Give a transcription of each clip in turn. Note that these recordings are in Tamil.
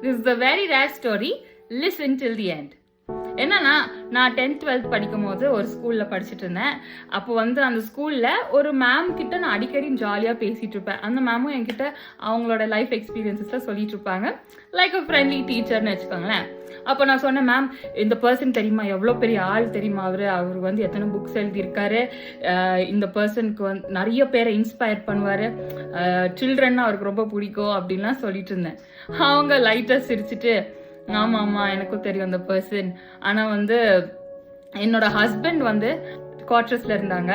This is a very rare story. Listen till the end. என்னன்னா, நான் 10th 12th படிக்கும் போது ஒரு ஸ்கூல்ல படிச்சுட்டு இருந்தேன். அப்போ அந்த ஸ்கூல்ல ஒரு மேம் கிட்ட நான் அடிக்கடி ஜாலியா பேசிட்டு இருப்பேன். அந்த மேமும் என்கிட்ட அவங்களோட லைஃப் எக்ஸ்பீரியன்ஸஸ்ல சொல்லிட்டு இருப்பாங்க. லைக் அ ஃப்ரெண்ட்லி டீச்சர்னு வச்சுக்கோங்களேன். அப்போ நான் சொன்னேன், மேம் இந்த பர்சன் தெரியுமா, எவ்வளோ பெரிய ஆள் தெரியுமா, அவர் எத்தனை புக்ஸ் எழுதியிருக்காரு, இந்த பர்சனுக்கு நிறைய பேரை இன்ஸ்பயர் பண்ணுவார், சில்ட்ரன்னா அவருக்கு ரொம்ப பிடிக்கும் அப்படின்லாம் சொல்லிட்டு இருந்தேன். அவங்க லைட்டாக சிரிச்சுட்டு, ஆமாம்மா எனக்கும் தெரியும் அந்த பர்சன், ஆனால் என்னோட ஹஸ்பண்ட் குவார்டர்ஸ்ல இருந்தாங்க.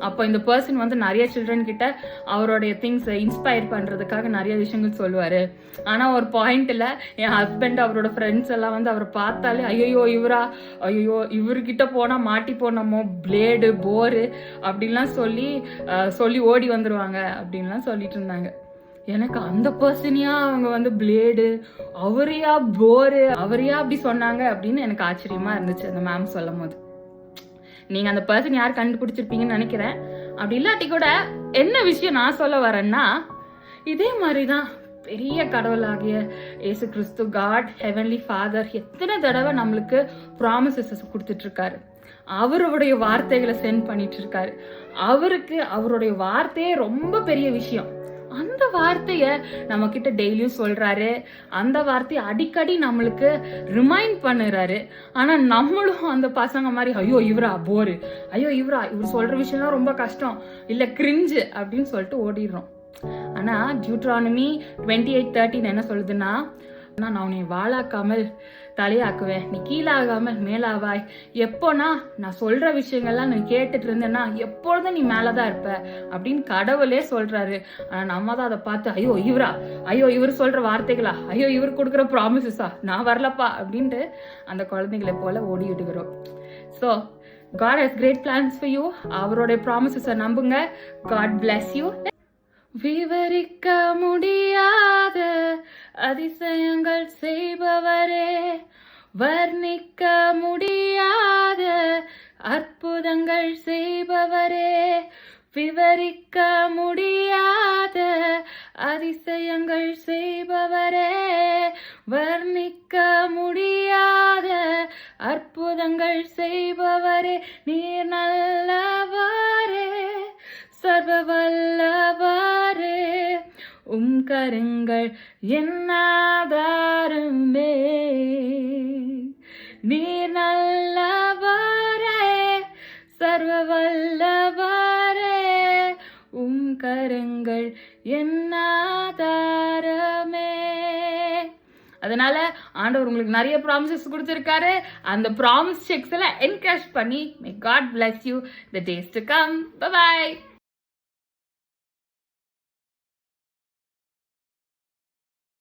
அப்போ இந்த பர்சன் நிறைய சில்ட்ரன் கிட்ட அவருடைய திங்ஸ் இன்ஸ்பயர் பண்றதுக்காக நிறைய விஷயங்கள் சொல்லுவாரு. ஆனா ஒரு பாயிண்ட்ல என் ஹஸ்பண்ட் அவரோட ஃப்ரெண்ட்ஸ் எல்லாம் அவரை பார்த்தாலே ஐயோ இவர்கிட்ட போனா மாட்டி போனோமோ, பிளேடு போரு அப்படின்லாம் சொல்லி ஓடி வந்துருவாங்க அப்படின்லாம் சொல்லிட்டு இருந்தாங்க. எனக்கு அந்த பர்சனியா அவங்க பிளேடு, அவரையா போரு, அவரையா அப்படி சொன்னாங்க அப்படின்னு எனக்கு ஆச்சரியமா இருந்துச்சு அந்த மேம் சொல்லும் போது. நீங்க அந்த பர்சன் யார் கண்டுபிடிச்சிருப்பீங்கன்னு நினைக்கிறேன். அப்படி இல்லாட்டி கூட என்ன விஷயம் நான் சொல்ல வரேன்னா, இதே மாதிரிதான் பெரிய கடவுளாகிய இயேசு கிறிஸ்து, காட் ஹெவன்லி ஃபாதர் எத்தனை தடவை நம்மளுக்கு ப்ராமிசஸ் கொடுத்துட்டு இருக்காரு. அவருடைய வார்த்தைகளை சென்ட் பண்ணிட்டு இருக்காரு. அவருக்கு அவருடைய வார்த்தையே ரொம்ப பெரிய விஷயம். அந்த வார்த்தைய நம்ம கிட்ட டெய்லியும் சொல்றாரு. அந்த வார்த்தையை அடிக்கடி நம்மளுக்கு ரிமைண்ட் பண்ணுறாரு. ஆனா நம்மளும் அந்த பசங்க மாதிரி ஐயோ இவரா போரு, ஐயோ இவர் சொல்ற விஷயம்லாம் ரொம்ப கஷ்டம், இல்ல கிரிஞ்சு அப்படின்னு சொல்லிட்டு ஓடிடுறோம். ஆனா டியூட்ரானமி 28:13 என்ன சொல்லுதுன்னா, நான் உன்னை வாழாக்காமல் தலையாக்குவேன், நீ கீழாகாமல் மேலாவாய். எப்போனா நான் சொல்ற விஷயங்கள்லாம் நீ கேட்டுட்டு இருந்தேன்னா எப்பொழுதும் நீ மேலதான் இருப்ப அப்படின்னு கடவுளே சொல்றாரு. ஆனா நம்ம தான் அதை பார்த்து ஐயோ இவர் சொல்ற வார்த்தைகளா, ஐயோ இவர் கொடுக்குற ப்ராமிசஸா, நான் வரலப்பா அப்படின்ட்டு அந்த குழந்தைகளை போல ஓடி விடுகிறோம். So God has great plans for you. அவருடைய ப்ராமிசஸை நம்புங்க. God bless you. விவரிக்க முடியாத அதிசயங்கள் செய்பவரே, வர்ணிக்க முடியாத அற்புதங்கள் செய்பவரே, விவரிக்க முடியாத அதிசயங்கள் செய்பவரே, வர்ணிக்க முடியாத அற்புதங்கள் செய்பவரே, நீர் நல்லவரே, சர்வ வல்லவரே, கரங்கள் என்னாதாரமே, நீர் நல்லவரே, சர்வ வல்லவரே, கரங்கள் என்னாதாரமே. அதனால ஆண்டவர் உங்களுக்கு நிறைய ப்ராமிசஸ் கொடுத்திருக்காரு. அந்த ப்ராமிஸ் செக்ஸ் எல்லாம் என்கரேஜ் பண்ணி, may God bless you the days to come. Bye bye.